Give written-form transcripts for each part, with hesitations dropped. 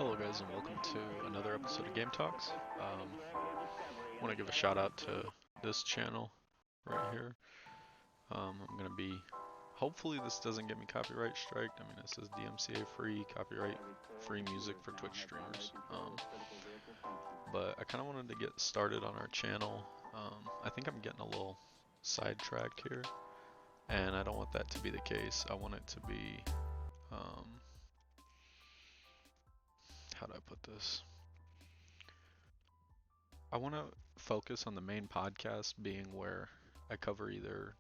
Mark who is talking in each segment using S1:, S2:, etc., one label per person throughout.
S1: Hello, guys, and welcome to another episode of GameTalkz. Want to give a shout out to this channel right here. I'm gonna be. Hopefully, this doesn't get me copyright striked. I mean, it says DMCA free, copyright free music for Twitch streamers. But I kind of wanted to get started on our channel. I think I'm getting a little sidetracked here, and I don't want that to be the case. I want it to be. Um, how do I put this? I want to focus on the main podcast being where I cover either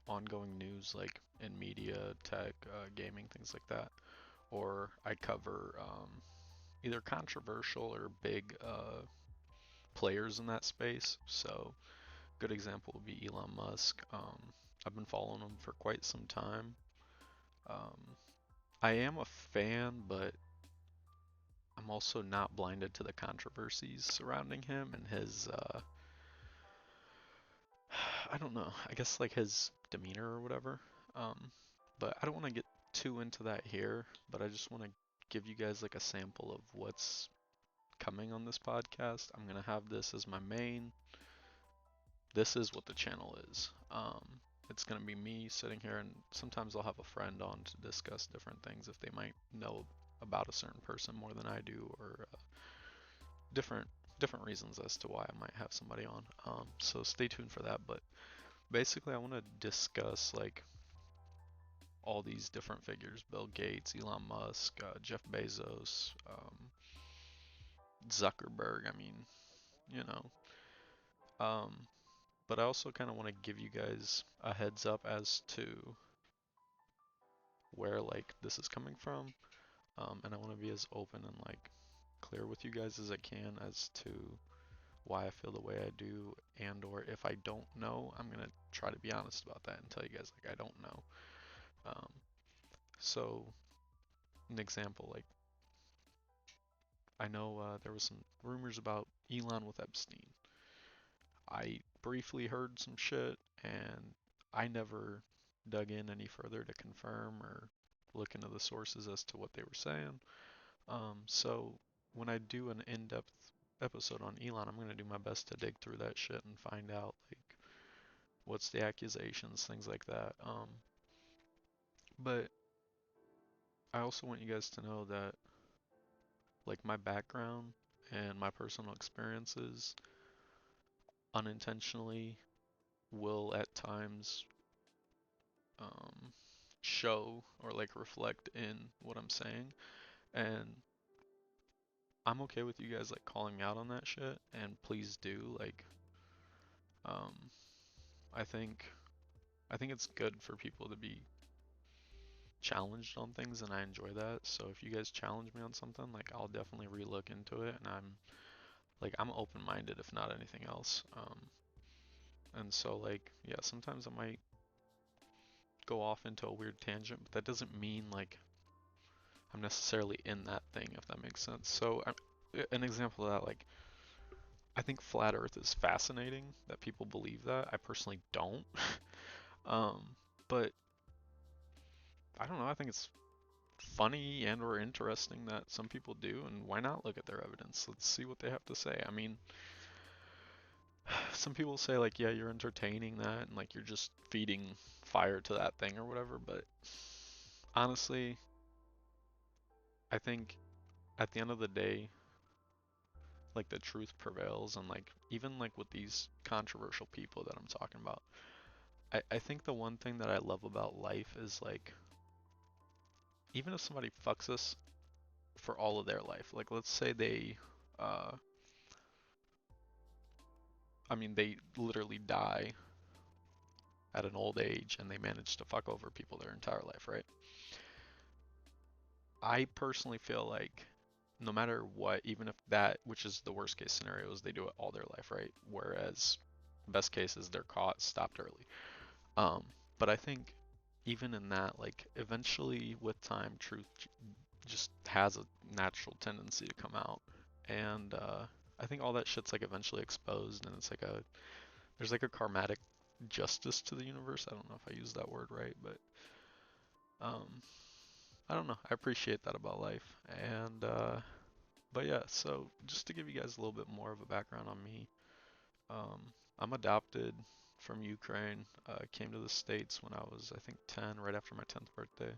S1: ongoing news like in media, tech, gaming, things like that, or I cover either controversial or big players in that space. So, good example would be Elon Musk. I've been following him for quite some time. Um, I am a fan, but I'm also not blinded to the controversies surrounding him and his I don't know. I guess like his demeanor or whatever. Um, but I don't want to get too into that here, but I just want to give you guys like a sample of what's coming on this podcast. I'm going to have this as my main. This is what the channel is. It's going to be me sitting here, and sometimes I'll have a friend on to discuss different things if they might know about a certain person more than I do, or different different reasons as to why I might have somebody on. So stay tuned for that. But basically, I want to discuss like all these different figures: Bill Gates, Elon Musk, Jeff Bezos, Zuckerberg. I mean, you know. Um, but I also kind of want to give you guys a heads up as to where like this is coming from, and I want to be as open and like clear with you guys as I can as to why I feel the way I do, and or if I don't know, I'm gonna try to be honest about that and tell you guys like I don't know. Um, so an example, like I know there was some rumors about Elon with Epstein. I briefly heard some shit, and I never dug in any further to confirm or look into the sources as to what they were saying. So when I do an in-depth episode on Elon, I'm gonna do my best to dig through that shit and find out like what's the accusations, things like that. But I also want you guys to know that like my background and my personal experiences unintentionally will at times um, show or like reflect in what I'm saying. And I'm okay with you guys like calling me out on that shit. And please do. Like, um, I think I think it's good for people to be challenged on things, and I enjoy that. So if you guys challenge me on something, like I'll definitely relook into it, and I'm open-minded if not anything else. And so like yeah, sometimes I might go off into a weird tangent, but that doesn't mean like I'm necessarily in that thing, if that makes sense. So an example of that, like I think flat Earth is fascinating that people believe that. I personally don't. um, but I don't know. I think it's funny and or interesting that some people do, and why not look at their evidence? Let's see what they have to say. I mean, some people say like, yeah, you're entertaining that, and like you're just feeding fire to that thing or whatever. But honestly, I think at the end of the day, like the truth prevails, and like even like with these controversial people that I'm talking about, I think the one thing that I love about life is like even if somebody fucks us for all of their life, like let's say they uh I mean they literally die at an old age and they manage to fuck over people their entire life, right? I personally feel like no matter what, even if that, which is the worst case scenario, is they do it all their life, right? Whereas best case is they're caught, stopped early. Um, but I think even in that, like eventually with time, truth just has a natural tendency to come out, and I think all that shit's like eventually exposed, and it's like there's like a karmatic justice to the universe. I don't know if I used that word right, but um, I don't know. I appreciate that about life, and But yeah, so just to give you guys a little bit more of a background on me, um, I'm adopted from Ukraine. Came to the States when I was, I think, 10, right after my 10th birthday.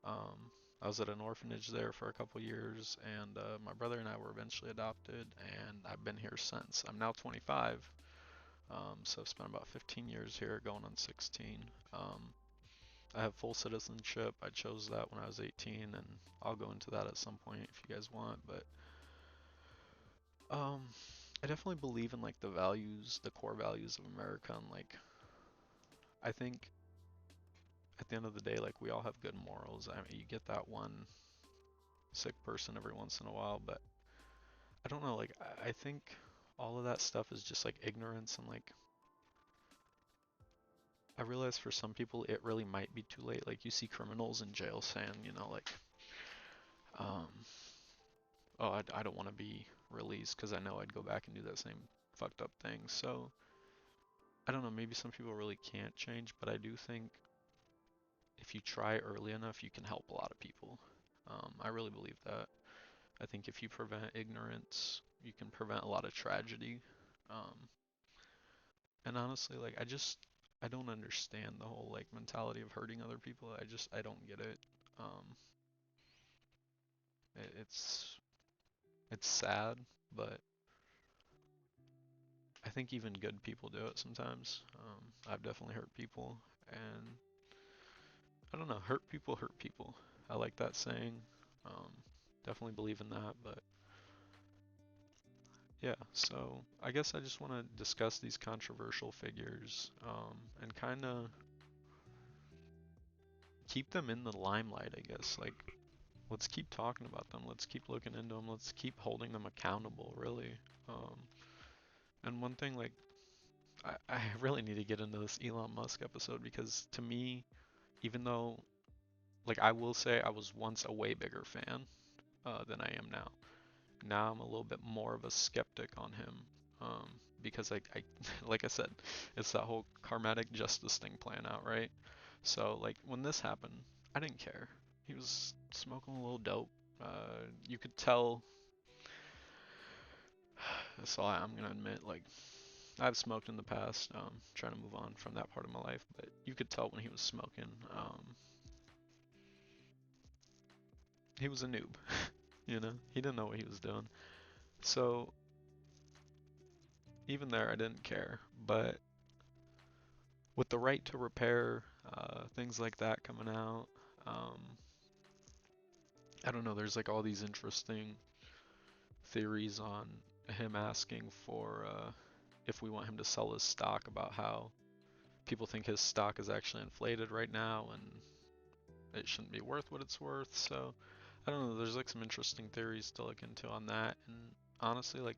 S1: Um, I was at an orphanage there for a couple years, and my brother and I were eventually adopted, and I've been here since. I'm now 25, so I've spent about 15 years here, going on 16. I have full citizenship. I chose that when I was 18, and I'll go into that at some point if you guys want. But um, I definitely believe in like the values, the core values of America, and like I think at the end of the day, like we all have good morals. I mean, you get that one sick person every once in a while, but I don't know. Like I think all of that stuff is just like ignorance, and like I realize for some people it really might be too late. Like you see criminals in jail saying, like, um, oh, I don't want to be released because I know I'd go back and do that same fucked up thing. So I don't know. Maybe some people really can't change, but I do think if you try early enough, you can help a lot of people. I really believe that. I think if you prevent ignorance, you can prevent a lot of tragedy. Um, and honestly, like I don't understand the whole like mentality of hurting other people. I don't get it. Um, it's sad, but I think even good people do it sometimes. I've definitely hurt people, and I don't know, hurt people hurt people. I like that saying. Um, Definitely believe in that, but yeah, so I guess I just want to discuss these controversial figures, and kind of keep them in the limelight, I guess. Like, let's keep talking about them. Let's keep looking into them. Let's keep holding them accountable, really. Um, and one thing, like, I really need to get into this Elon Musk episode because to me, even though, like, I will say I was once a way bigger fan than I am now. Now I'm a little bit more of a skeptic on him, because like I said, it's that whole karmatic justice thing playing out, right? So like when this happened, I didn't care. He was smoking a little dope. You could tell. So I'm gonna admit, like I've smoked in the past. Trying to move on from that part of my life, but you could tell when he was smoking. He was a noob. He didn't know what he was doing. So even there, I didn't care. But with the right to repair, things like that coming out, um, I don't know. There's like all these interesting theories on him asking for if we want him to sell his stock, about how people think his stock is actually inflated right now and it shouldn't be worth what it's worth. So I don't know. There's like some interesting theories to look into on that. And honestly, like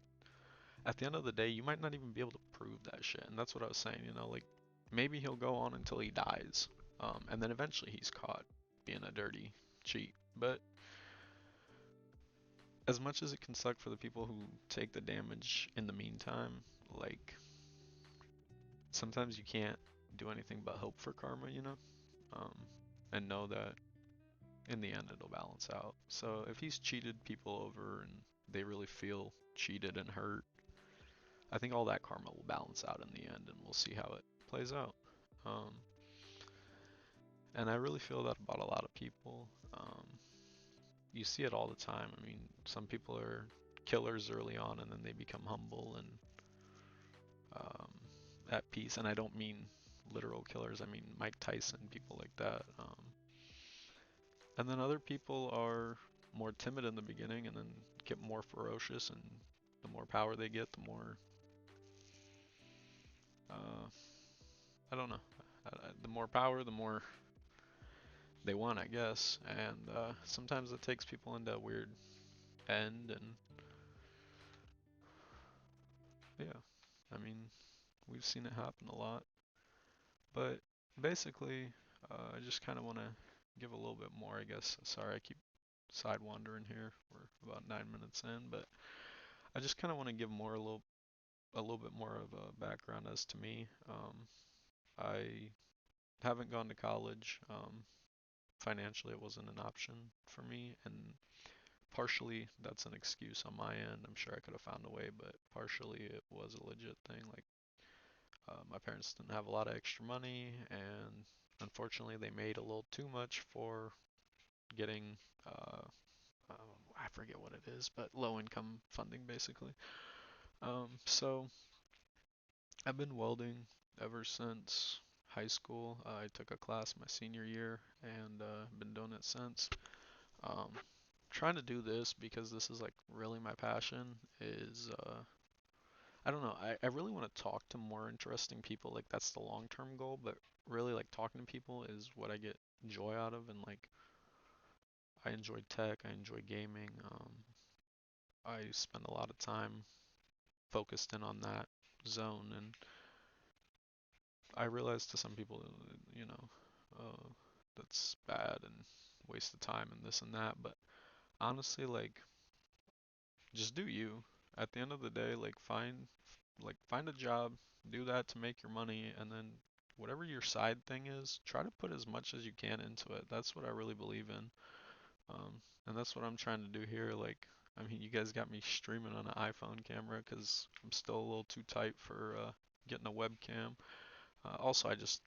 S1: at the end of the day, you might not even be able to prove that shit. And that's what I was saying. Like maybe he'll go on until he dies, and then eventually he's caught being a dirty cheat. But as much as it can suck for the people who take the damage in the meantime, like sometimes you can't do anything but hope for karma, um, and know that in the end it'll balance out. So if he's cheated people over and they really feel cheated and hurt, I think all that karma will balance out in the end, and we'll see how it plays out. Um, and I really feel that about a lot of people. You see it all the time. I mean, some people are killers early on, and then they become humble and um, at peace. And I don't mean literal killers. I mean Mike Tyson, people like that. And then other people are more timid in the beginning, and then get more ferocious. And the more power they get, the more uh, I don't know. The more power, the more they want, I guess. And sometimes it takes people into a weird end. And yeah, I mean, we've seen it happen a lot. But basically, I just kind of want to give a little bit more, I guess. Sorry, I keep side wandering here. We're about 9 minutes in, but I just kind of want to give a little bit more of a background as to me. I haven't gone to college. Financially, it wasn't an option for me, and partially that's an excuse on my end. I'm sure I could have found a way, but partially it was a legit thing. Like, my parents didn't have a lot of extra money, and unfortunately, they made a little too much for getting, I forget what it is, but low income funding basically. So I've been welding ever since high school. I took a class my senior year and been doing it since. Um, Trying to do this because this is like really my passion is I don't know. I really want to talk to more interesting people. Like that's the long-term goal, but really like talking to people is what I get joy out of and like I enjoy tech, I enjoy gaming. I spend a lot of time focused in on that zone and I realize to some people, you know, that's bad and waste of time and this and that, but honestly like just do you. At the end of the day, like find a job, do that to make your money, and then whatever your side thing is, try to put as much as you can into it. That's what I really believe in. And that's what I'm trying to do here. Like, I mean, you guys got me streaming on an iPhone camera because I'm still a little too tight for getting a webcam. Also, I just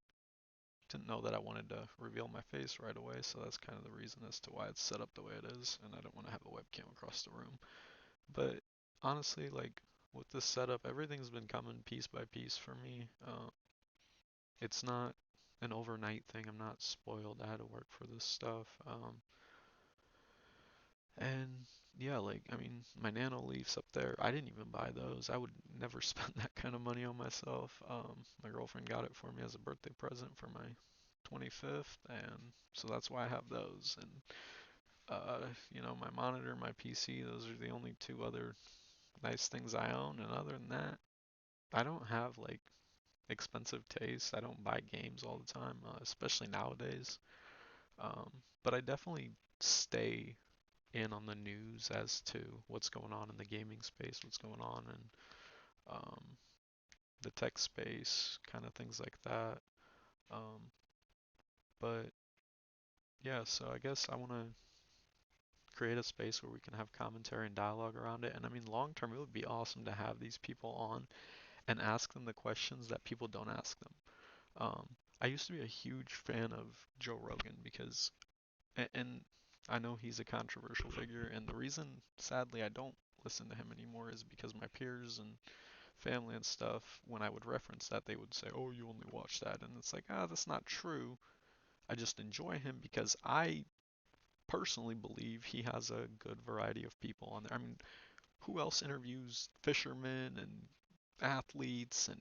S1: didn't know that I wanted to reveal my face right away, so that's kind of the reason as to why it's set up the way it is, and I don't want to have a webcam across the room. But honestly, like with this setup, everything's been coming piece by piece for me. It's not an overnight thing. I'm not spoiled. I had to work for this stuff. And yeah, like I mean, my Nano Leafs up there, I didn't even buy those. I would never spend that kind of money on myself. My girlfriend got it for me as a birthday present for my 25th, and so that's why I have those. And my monitor, my PC, those are the only two other nice things I own. And other than that, I don't have like expensive taste. I don't buy games all the time, especially nowadays. Um, but I definitely stay in on the news as to what's going on in the gaming space, what's going on in um, the tech space, kind of things like that. Um, but yeah, so I guess I want to create a space where we can have commentary and dialogue around it. And I mean, long term, it would be awesome to have these people on and ask them the questions that people don't ask them. Um, I used to be a huge fan of Joe Rogan because, and I know he's a controversial figure, and the reason, sadly, I don't listen to him anymore is because my peers and family and stuff, when I would reference that, they would say, "Oh, you only watch that," and it's like, that's not true. I just enjoy him because I personally believe he has a good variety of people on there. I mean, who else interviews fishermen and athletes and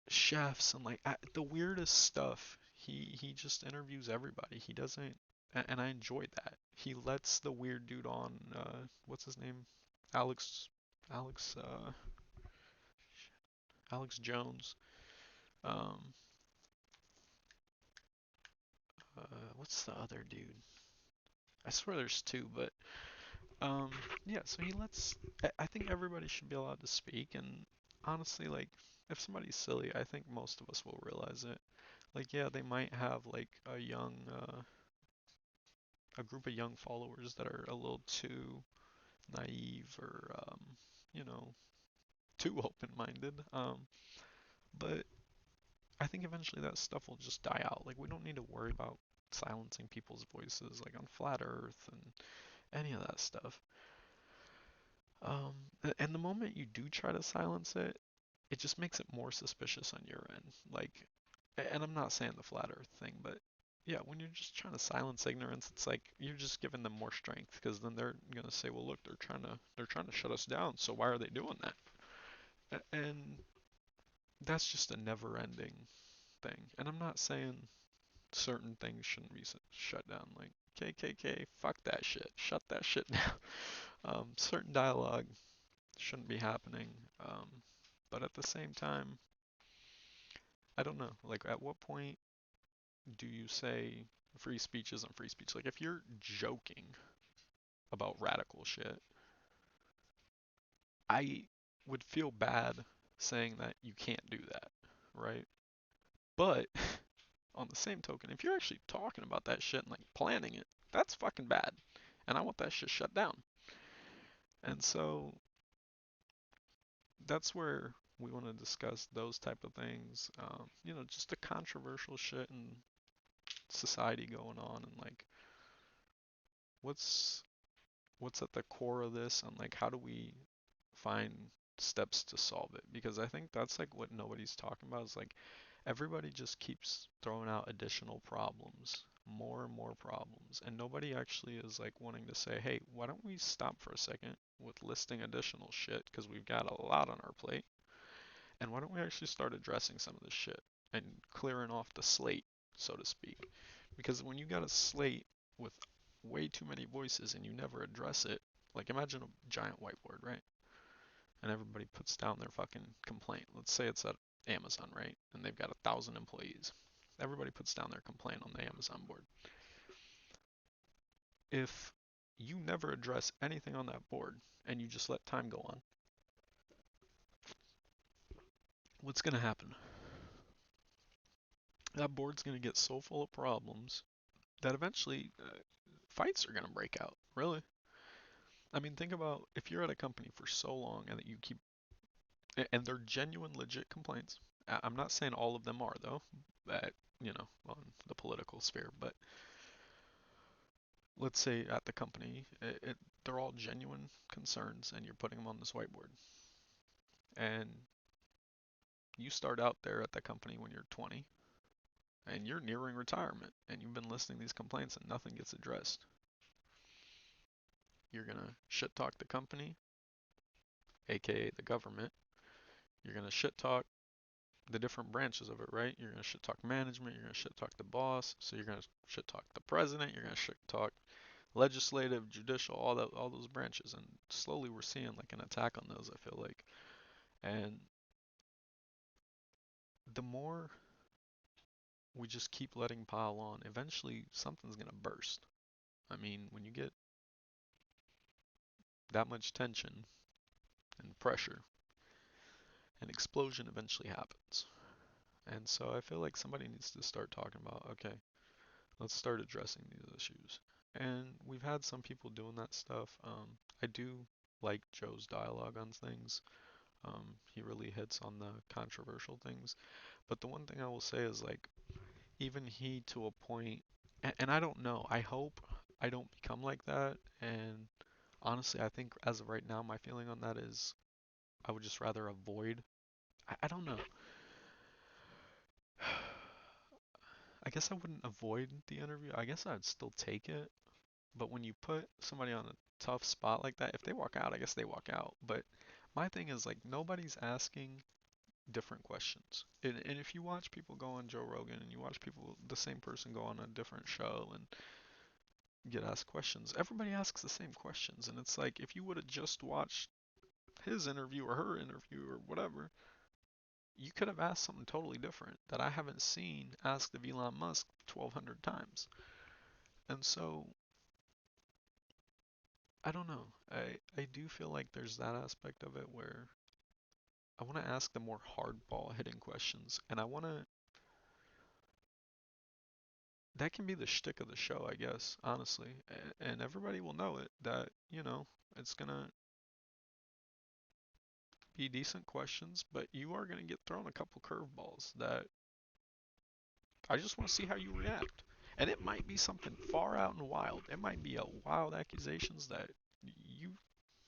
S1: chefs and like the weirdest stuff. He just interviews everybody. He doesn't, and I enjoy that. He lets the weird dude on. What's his name? Alex, Alex, Alex Jones. Um, what's the other dude? I swear there's two, but um, yeah. So he lets. I think everybody should be allowed to speak, and honestly, like if somebody's silly, I think most of us will realize it. Like, yeah, they might have like a group of young followers that are a little too naive or you know too open-minded. But I think eventually that stuff will just die out. Like we don't need to worry about silencing people's voices like on flat Earth and any of that stuff. Um, and the moment you do try to silence it, it just makes it more suspicious on your end. Like, and I'm not saying the flat Earth thing, but yeah, when you're just trying to silence ignorance, it's like you're just giving them more strength because then they're gonna say, well, look, they're trying to shut us down, so why are they doing that? And that's just a never-ending thing. And I'm not saying certain things shouldn't be shut down, like KKK, fuck that shit, shut that shit down. Certain dialogue shouldn't be happening. Um, but at the same time, I don't know. Like, at what point do you say free speech isn't free speech? Like, if you're joking about radical shit, I would feel bad saying that you can't do that, right? But on the same token, if you're actually talking about that shit and like planning it, that's fucking bad. and I want that shit shut down. And so that's where we want to discuss those type of things. Just the controversial shit in society going on, and like what's what's at the core of this, and like how do we find steps to solve it? Because I think that's like what nobody's talking about is like everybody just keeps throwing out additional problems, more and more problems, and nobody actually is like wanting to say, hey, why don't we stop for a second with listing additional shit because we've got a lot on our plate, and why don't we actually start addressing some of this shit and clearing off the slate, so to speak? Because when you got a slate with way too many voices and you never address it, like imagine a giant whiteboard, right? And everybody puts down their fucking complaint. Let's say it's at Amazon, right? And they've got 1,000 employees. Everybody puts down their complaint on the Amazon board. If you never address anything on that board and you just let time go on, what's going to happen? That board's going to get so full of problems that eventually fights are going to break out, really. I mean, think about if you're at a company for so long and that you keep, and they're genuine, legit complaints. I'm not saying all of them are, though, at, on the political sphere, but let's say at the company, they're all genuine concerns and you're putting them on this whiteboard. And you start out there at the company when you're 20 and you're nearing retirement and you've been listening to these complaints and nothing gets addressed. You're going to shit talk the company, aka the government. You're going to shit talk the different branches of it, right? You're going to shit talk management, you're going to shit talk the boss, so you're going to shit talk the president, you're going to shit talk legislative, judicial, all those branches, and slowly we're seeing like an attack on those, I feel like. And the more we just keep letting pile on, eventually something's going to burst. I mean, when you get that much tension and pressure, an explosion eventually happens. And so I feel like somebody needs to start talking about, okay, let's start addressing these issues. And we've had some people doing that stuff. I do like Joe's dialogue on things. He really hits on the controversial things. But the one thing I will say is like, even he to a point, and I don't know, I hope I don't become like that. And honestly, I think as of right now, my feeling on that is I would just rather avoid. I don't know. I guess I wouldn't avoid the interview. I guess I'd still take it. But when you put somebody on a tough spot like that, if they walk out, I guess they walk out. But my thing is like nobody's asking different questions. And if you watch people go on Joe Rogan and you watch people, the same person go on a different show and get asked questions, everybody asks the same questions. And it's like if you would have just watched his interview or her interview or whatever, you could have asked something totally different that I haven't seen asked of Elon Musk 1,200 times. And so I don't know. I do feel like there's that aspect of it where I want to ask the more hardball hitting questions, and I want to. That can be the shtick of the show, I guess, honestly, and everybody will know it. That it's gonna be decent questions, but you are gonna get thrown a couple curveballs that I just want to see how you react. And it might be something far out and wild. It might be a wild accusations that you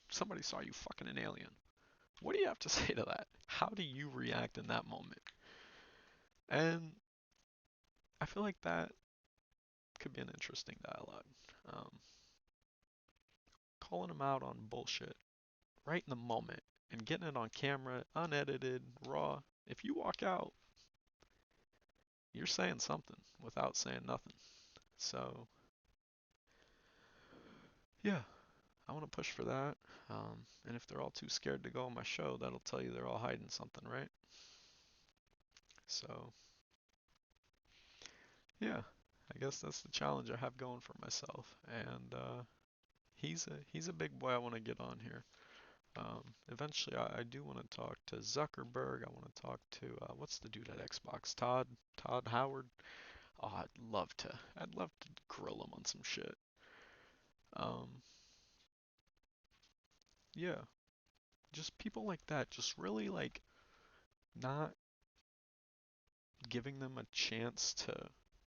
S1: somebody saw you fucking an alien. What do you have to say to that? How do you react in that moment? And I feel like that could be an interesting dialogue. Um, Calling them out on bullshit right in the moment and getting it on camera, unedited, raw. If you walk out, you're saying something without saying nothing. So, yeah, I want to push for that. And if they're all too scared to go on my show, that'll tell you they're all hiding something, right? So, yeah, I guess that's the challenge I have going for myself. And he's a big boy I want to get on here. Eventually, I do want to talk to Zuckerberg. I want to talk to what's the dude at Xbox? Todd Howard. Oh, I'd love to. I'd love to grill him on some shit. Um, yeah, just people like that, just really like not giving them a chance to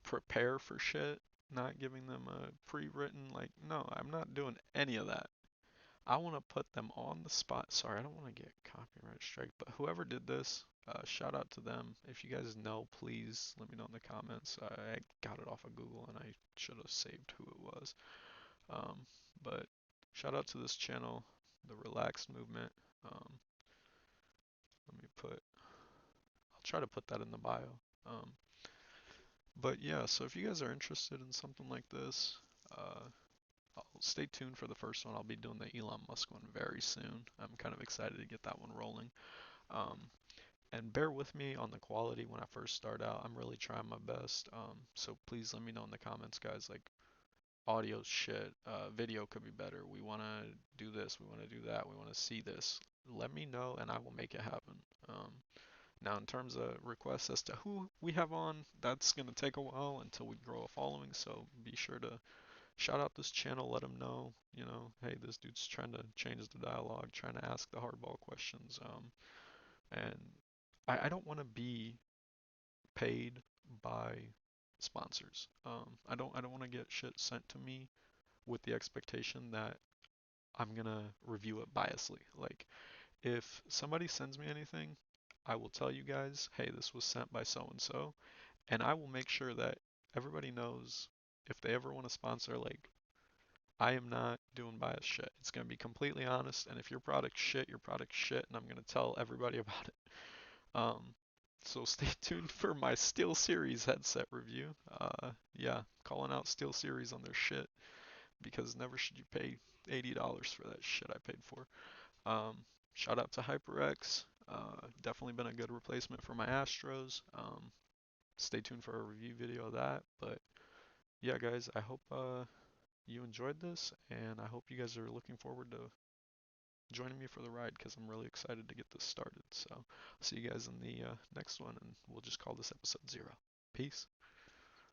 S1: prepare for shit, not giving them a pre-written, like, no, I'm not doing any of that. I want to put them on the spot. Sorry, I don't want to get copyright strike, but whoever did this, shout out to them. If you guys know, please let me know in the comments. I got it off of Google and I should have saved who it was. Um, but shout out to this channel, the Relaxed Movement. Um, let me put, I'll try to put that in the bio. Um, but yeah, so if you guys are interested in something like this, I'll stay tuned for the first one. I'll be doing the Elon Musk one very soon. I'm kind of excited to get that one rolling. Um, and bear with me on the quality when I first start out. I'm really trying my best. So please let me know in the comments, guys. Like audio shit, video could be better. We want to do this. We want to do that. We want to see this. Let me know, and I will make it happen. Um, Now, in terms of requests as to who we have on, that's gonna take a while until we grow a following. So be sure to shout out this channel, let them know, hey, this dude's trying to change the dialogue, trying to ask the hardball questions. And I don't want to be paid by sponsors. I don't want to get shit sent to me with the expectation that I'm gonna review it biasly. Like, if somebody sends me anything, I will tell you guys, hey, this was sent by so and so, and I will make sure that everybody knows if they ever want to sponsor, like, I am not doing bias shit. It's going to be completely honest, and if your product's shit, your product's shit, and I'm going to tell everybody about it. Um, so stay tuned for my SteelSeries headset review. Yeah, calling out SteelSeries on their shit because never should you pay $80 for that shit I paid for. Um, Shout out to HyperX. Definitely been a good replacement for my Astros. Stay tuned for a review video of that. But yeah, guys, I hope you enjoyed this, and I hope you guys are looking forward to joining me for the ride because I'm really excited to get this started. So, I'll see you guys in the next one, and we'll just call this episode 0. Peace.